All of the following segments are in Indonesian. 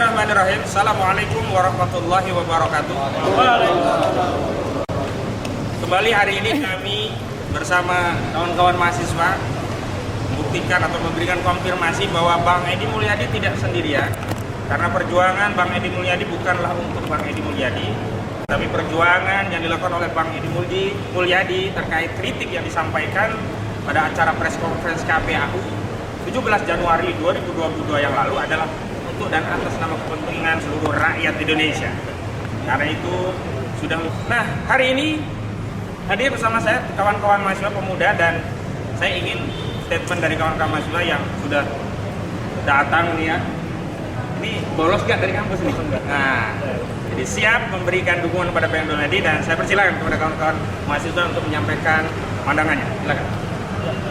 Bismillahirrahmanirrahim. Assalamualaikum warahmatullahi wabarakatuh. Kembali hari ini kami bersama kawan-kawan mahasiswa membuktikan atau memberikan konfirmasi bahwa Bang Edi Mulyadi tidak sendirian. Karena perjuangan Bang Edi Mulyadi bukanlah untuk Bang Edi Mulyadi, tapi perjuangan yang dilakukan oleh Bang Edi Mulyadi terkait kritik yang disampaikan pada acara press conference KPAU 17 Januari 2022 yang lalu adalah untuk dan atas nama kepentingan seluruh rakyat Indonesia. Karena itu sudah. Nah, hari ini hadir bersama saya kawan-kawan mahasiswa pemuda, dan saya ingin statement dari kawan-kawan mahasiswa yang sudah datang nih ya. Ini bolos gak dari kampus nih? Nah, jadi siap memberikan dukungan kepada Bang Edi Mulyadi, dan saya persilakan kepada kawan-kawan mahasiswa untuk menyampaikan pandangannya. Silakan.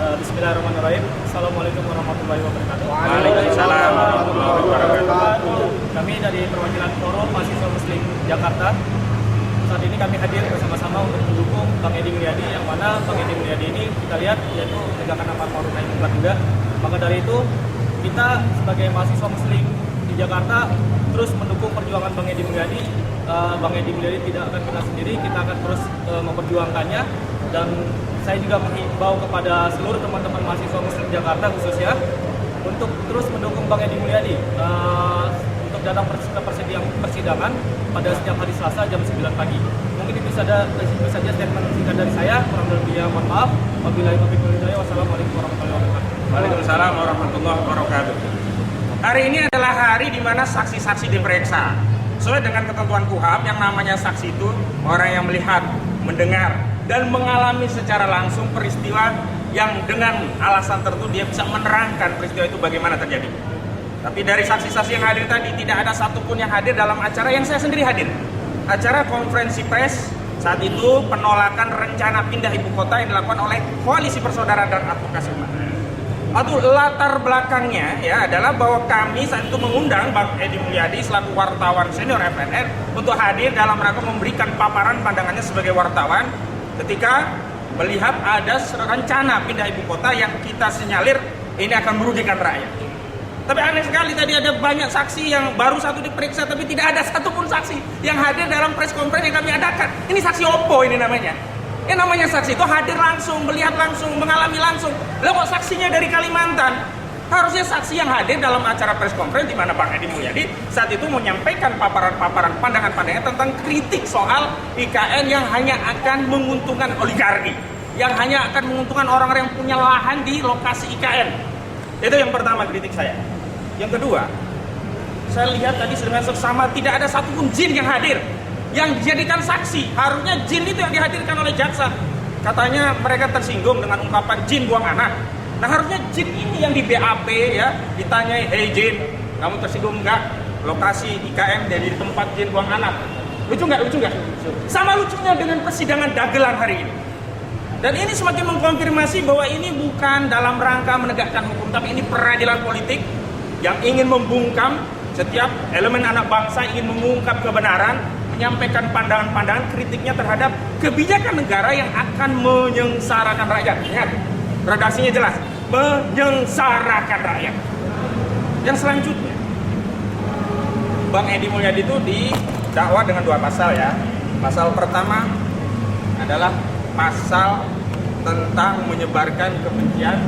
Bismillahirrahmanirrahim. Assalamualaikum warahmatullahi wabarakatuh. Waalaikumsalam warahmatullahi wabarakatuh. Kami dari perwakilan Forum Mahasiswa Muslim Jakarta. Saat ini kami hadir bersama-sama untuk mendukung Bang Edi Mulyadi, yang mana Bang Edi Mulyadi ini kita lihat yaitu menegakkan amar ma'ruf nahi munkar juga. Maka dari itu kita sebagai mahasiswa Muslim di Jakarta terus mendukung perjuangan Bang Edi Mulyadi. Bang Edi Mulyadi tidak akan kena sendiri, kita akan terus memperjuangkannya. Dan saya juga menghimbau kepada seluruh teman-teman mahasiswa Muslim Jakarta khususnya untuk terus mendukung Bang Edi Mulyadi untuk datang ke persidangan pada setiap hari Selasa jam 9 pagi. Mungkin itu saja statement singkat dari saya. Kurang lebihnya mohon maaf. Wabillahi taufiq wal hidayah. Wassalamualaikum warahmatullahi wabarakatuh. Waalaikumsalam warahmatullahi wabarakatuh. Hari ini adalah hari di mana saksi-saksi diperiksa. Sesuai dengan ketentuan KUHAP, yang namanya saksi itu orang yang melihat, mendengar, dan mengalami secara langsung peristiwa yang dengan alasan tertentu dia bisa menerangkan peristiwa itu bagaimana terjadi. Tapi dari saksi-saksi yang hadir tadi, tidak ada satupun yang hadir dalam acara yang saya sendiri hadir. Acara konferensi pers saat itu penolakan rencana pindah ibu kota yang dilakukan oleh Koalisi Persaudaraan dan Advokasi Umat. Atau latar belakangnya ya adalah bahwa kami saat itu mengundang Bang Edi Mulyadi selaku wartawan senior FNN untuk hadir dalam rangka memberikan paparan pandangannya sebagai wartawan ketika melihat ada rencana pindah ibu kota yang kita sinyalir ini akan merugikan rakyat. Tapi aneh sekali, tadi ada banyak saksi yang baru satu diperiksa, tapi tidak ada satupun saksi yang hadir dalam press conference yang kami adakan. Ini saksi opo ini namanya. Yang namanya saksi itu hadir langsung, melihat langsung, mengalami langsung. Lah kok saksinya dari Kalimantan? Harusnya saksi yang hadir dalam acara press conference di mana Bang Edi Mulyadi saat itu menyampaikan paparan-paparan pandangan-pandangannya tentang kritik soal IKN yang hanya akan menguntungkan oligarki, yang hanya akan menguntungkan orang-orang yang punya lahan di lokasi IKN. Itu yang pertama kritik saya. Yang kedua, saya lihat tadi dengan seksama tidak ada satupun jin yang hadir yang dijadikan saksi. Harusnya jin itu yang dihadirkan oleh jaksa. Katanya mereka tersinggung dengan ungkapan jin buang anak. Nah, harusnya jin ini yang di BAP ya, ditanyai, "Hey jin, kamu tersinggung enggak? Lokasi IKN jadi tempat jin buang anak." Lucu nggak? Lucu nggak? Sama lucunya dengan persidangan dagelan hari ini. Dan ini semakin mengkonfirmasi bahwa ini bukan dalam rangka menegakkan hukum, tapi ini peradilan politik yang ingin membungkam setiap elemen anak bangsa, ingin mengungkap kebenaran, menyampaikan pandangan-pandangan kritiknya terhadap kebijakan negara yang akan menyengsarakan rakyat. Ingat, redaksinya jelas, menyengsarakan rakyat. Yang selanjutnya, Bang Edi Mulyadi itu didakwa dengan 2 pasal ya. Pasal pertama adalah pasal tentang menyebarkan kebencian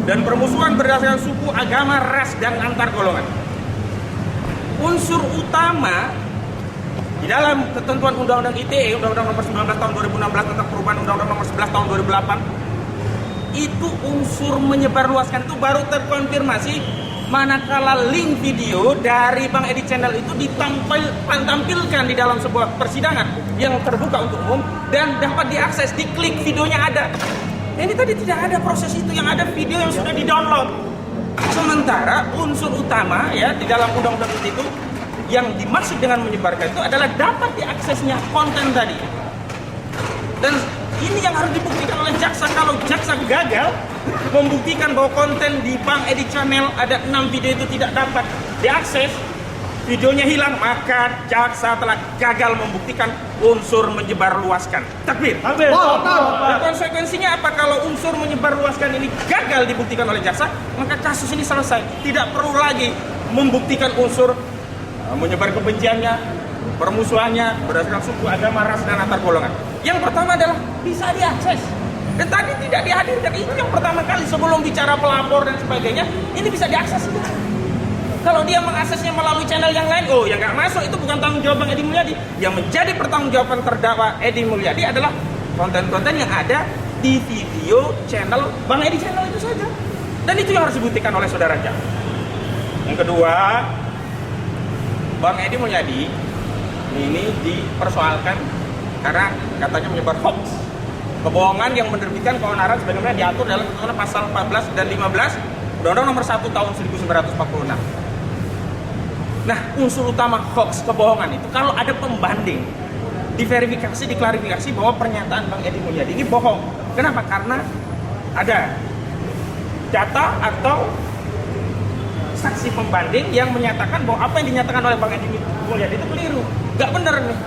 dan permusuhan berdasarkan suku, agama, ras, dan antar golongan. Unsur utama di dalam ketentuan Undang-Undang ITE, Undang-Undang Nomor 19 Tahun 2016 tentang perubahan Undang-Undang Nomor 11 Tahun 2008, itu unsur menyebarluaskan itu baru terkonfirmasi manakala link video dari Bang Edi Channel itu ditampilkan di dalam sebuah persidangan yang terbuka untuk umum dan dapat diakses, diklik videonya ada. Ini tadi tidak ada proses itu, yang ada video yang sudah di-download. Sementara unsur utama ya di dalam undang-undang itu yang dimaksud dengan menyebarkan itu adalah dapat diaksesnya konten tadi. Dan ini yang harus dibuktikan oleh jaksa. Kalau jaksa gagal membuktikan bahwa konten di Bang Edi Channel ada 6 video itu tidak dapat diakses, videonya hilang, maka jaksa telah gagal membuktikan unsur menyebarluaskan. Takbir. Dan konsekuensinya apa? Kalau unsur menyebarluaskan ini gagal dibuktikan oleh jaksa, maka kasus ini selesai. Tidak perlu lagi membuktikan unsur menyebar kebenciannya, permusuhannya berdasarkan suku, agama, ras, dan antar golongan. Yang pertama adalah bisa diakses. Dan tadi tidak dihadirkan, itu yang pertama kali sebelum bicara pelapor dan sebagainya, ini bisa diakses. Kalau dia mengaksesnya melalui channel yang lain, oh yang nggak masuk, itu bukan tanggung jawab Bang Edi Mulyadi. Yang menjadi pertanggungjawaban terdakwa Edi Mulyadi adalah konten-konten yang ada di video channel Bang Edi channel itu saja. Dan itu yang harus dibuktikan oleh saudara Jack. Yang kedua, Bang Edi Mulyadi ini dipersoalkan karena katanya menyebar hoax, kebohongan yang menerbitkan keonaran sebagaimana diatur dalam ketentuan pasal 14 dan 15 Undang-Undang Nomor 1 Tahun 1946. Nah, unsur utama hoax, kebohongan itu kalau ada pembanding, diverifikasi, diklarifikasi bahwa pernyataan Bang Edi Mulyadi ini bohong. Kenapa? Karena ada data atau saksi pembanding yang menyatakan bahwa apa yang dinyatakan oleh Bang Edi Mulyadi itu keliru, nggak benar nih.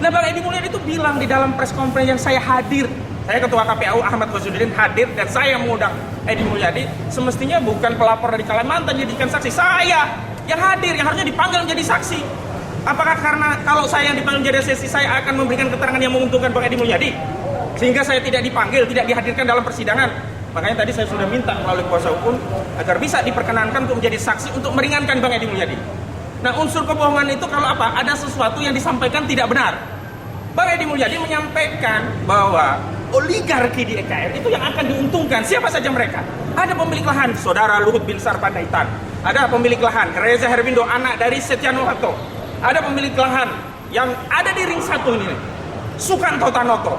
Nah, Bang Edi Mulyadi itu bilang di dalam press conference yang saya hadir, saya Ketua KPAU Ahmad Khazudin hadir dan saya mengundang Edi Mulyadi, semestinya bukan pelapor dari Kalimantan jadikan saksi, saya yang hadir, yang harusnya dipanggil menjadi saksi. Apakah karena kalau saya yang dipanggil menjadi saksi, saya akan memberikan keterangan yang menguntungkan Bang Edi Mulyadi, sehingga saya tidak dipanggil, tidak dihadirkan dalam persidangan? Makanya tadi saya sudah minta melalui kuasa hukum agar bisa diperkenankan untuk menjadi saksi untuk meringankan Bang Edi Mulyadi. Nah, unsur kebohongan itu kalau apa? Ada sesuatu yang disampaikan tidak benar. Bang Edi Mulyadi menyampaikan bahwa oligarki di EKR itu yang akan diuntungkan. Siapa saja mereka? Ada pemilik lahan, Saudara Luhut Binsar Panjaitan. Ada pemilik lahan, Reza Herwindo, anak dari Setia Novanto. Ada pemilik lahan yang ada di ring 1 ini, Sukanto Tanoto.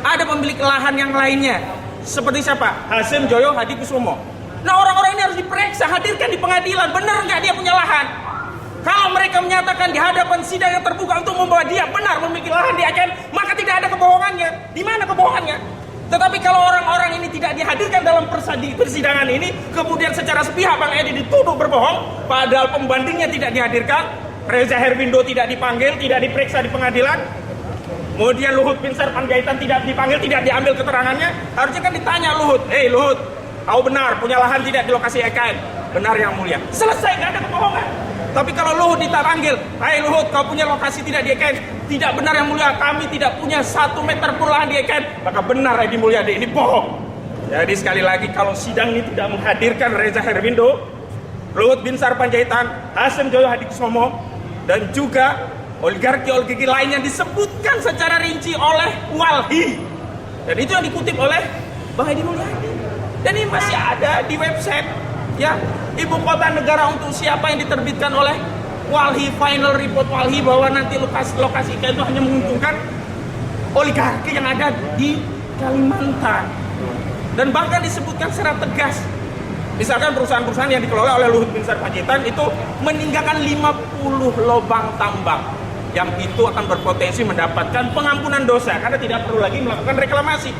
Ada pemilik lahan yang lainnya, seperti siapa? Hasim Joyo Hadikusumo. Nah, orang-orang ini harus diperiksa, hadirkan di pengadilan. Benar nggak dia punya lahan? Kalau mereka menyatakan di hadapan sidang yang terbuka untuk membawa dia benar memiliki lahan di Aceh, maka tidak ada kebohongannya. Di mana kebohongannya? Tetapi kalau orang-orang ini tidak dihadirkan dalam persidangan ini, kemudian secara sepihak Bang Edi dituduh berbohong, padahal pembandingnya tidak dihadirkan, Reza Herwindo tidak dipanggil, tidak diperiksa di pengadilan, kemudian Luhut Binsar Panjaitan tidak dipanggil, tidak diambil keterangannya, harusnya kan ditanya Luhut, "Hei Luhut, kau benar punya lahan tidak di lokasi EKN?" "Benar yang mulia." Selesai, nggak ada kebohongan. Tapi kalau Luhut dipanggil, "Hai Luhut, kau punya lokasi tidak di EKN?" "Tidak." "Benar yang mulia, kami tidak punya 1 meter pun lahan di EKN." Maka benar Edi Mulyadi ini bohong. Jadi sekali lagi, kalau sidang ini tidak menghadirkan Reza Herwindo, Luhut Binsar Panjaitan, Hasim Joyo Hadikusumo, dan juga oligarki lain yang disebutkan secara rinci oleh Walhi, dan itu yang dikutip oleh Bang Edi Mulyadi, dan ini masih ada di website ya, ibu kota negara untuk siapa yang diterbitkan oleh Walhi, final report Walhi bahwa nanti lokasi itu hanya menguntungkan oligarki yang ada di Kalimantan, dan bahkan disebutkan secara tegas. Misalkan perusahaan-perusahaan yang dikelola oleh Luhut Binsar Panjaitan itu meninggalkan 50 lubang tambang yang itu akan berpotensi mendapatkan pengampunan dosa karena tidak perlu lagi melakukan reklamasi.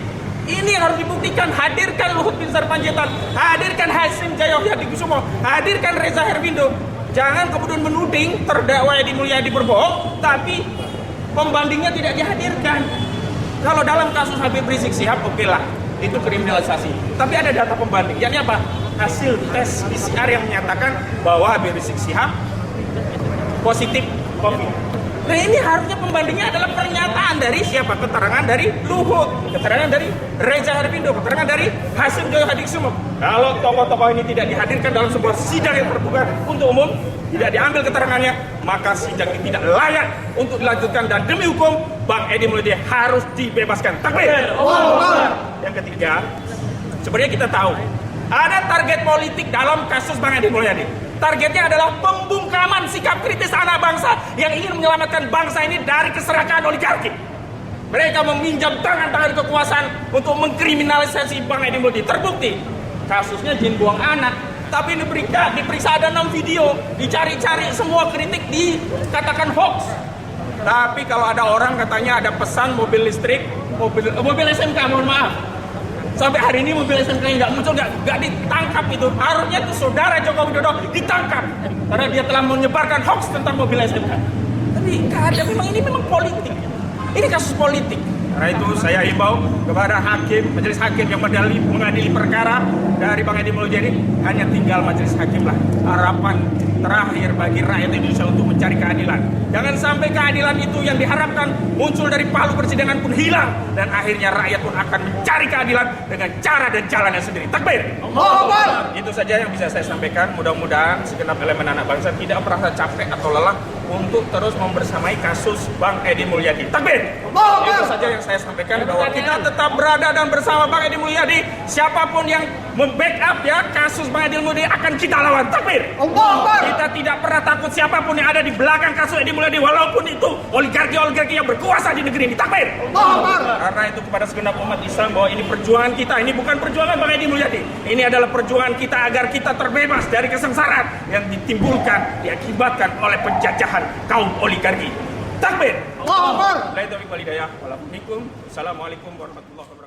Ini yang harus dibuktikan. Hadirkan Luhut Binsar Panjaitan, hadirkan Hasim Joyo Hadikusumo, hadirkan Reza Herwindo. Jangan kemudian menuding terdakwa Edi Mulyadi berbohong, tapi pembandingnya tidak dihadirkan. Kalau dalam kasus Habib Rizik Syihab, oke lah, itu kriminalisasi. Tapi ada data pembanding, yakni apa? Hasil tes PCR yang menyatakan bahwa Habib Rizik Syihab positif COVID. Nah, ini harusnya pembandingnya adalah pernyataan dari siapa? Keterangan dari Luhut, keterangan dari Reza Herwindo, keterangan dari Hasim Joyo Hadikusumo. Kalau tokoh-tokoh ini tidak dihadirkan dalam sebuah sidang yang terbuka untuk umum, tidak diambil keterangannya, maka sidang ini tidak layak untuk dilanjutkan, dan demi hukum Bang Edi Mulyadi harus dibebaskan. Takbir. Yang ketiga, sebenarnya kita tahu ada target politik dalam kasus Bang Edi Mulyadi. Targetnya adalah pembungkaman sikap kritis anak bangsa yang ingin menyelamatkan bangsa ini dari keserakahan oligarki. Mereka meminjam tangan-tangan kekuasaan untuk mengkriminalisasi Bang Edi Mulyadi. Terbukti kasusnya jin buang anak, tapi diperiksa ada 6 video, dicari-cari semua kritik dikatakan hoax. Tapi kalau ada orang katanya ada pesan mobil listrik, mobil SMK, mohon maaf, sampai hari ini mobil SMK yang nggak muncul, nggak ditangkap. Itu harusnya tuh saudara Joko Widodo ditangkap karena dia telah menyebarkan hoax tentang mobil SMK. Tapi nggak ada, memang ini memang politik, ini kasus politik. Karena itu saya himbau kepada hakim, majelis hakim yang mengadili perkara dari Bang Edi Mulyadi, hanya tinggal majelis hakim lah. Harapan terakhir bagi rakyat Indonesia untuk mencari keadilan. Jangan sampai keadilan itu yang diharapkan muncul dari palu persidangan pun hilang, dan akhirnya rakyat pun akan mencari keadilan dengan cara dan jalannya sendiri. Takbir! Allahu Akbar. Itu saja yang bisa saya sampaikan. Mudah-mudahan segenap elemen anak bangsa tidak merasa capek atau lelah untuk terus membersamai kasus Bang Edi Mulyadi. Takbir! Allahu Akbar. Itu saja yang saya sampaikan, bahwa kita tetap berada dan bersama Bang Edi Mulyadi. Siapapun yang membackup ya kasus Bang Edi Mulyadi akan kita lawan. Takbir! Allahu Akbar. Kita tidak pernah takut siapapun yang ada di belakang kasus Edi Mulyadi, walaupun itu oligarki-oligarki yang berkuasa di negeri ini. Takbir! Allahu Akbar. Karena itu kepada segenap umat Islam, bahwa ini perjuangan kita, ini bukan perjuangan Bang Edi Mulyadi. Ini adalah perjuangan kita agar kita terbebas dari kesengsaraan yang ditimbulkan, diakibatkan oleh penjajahan kaum oligarki. Takbir! Allahu Akbar. Assalamualaikum warahmatullahi wabarakatuh.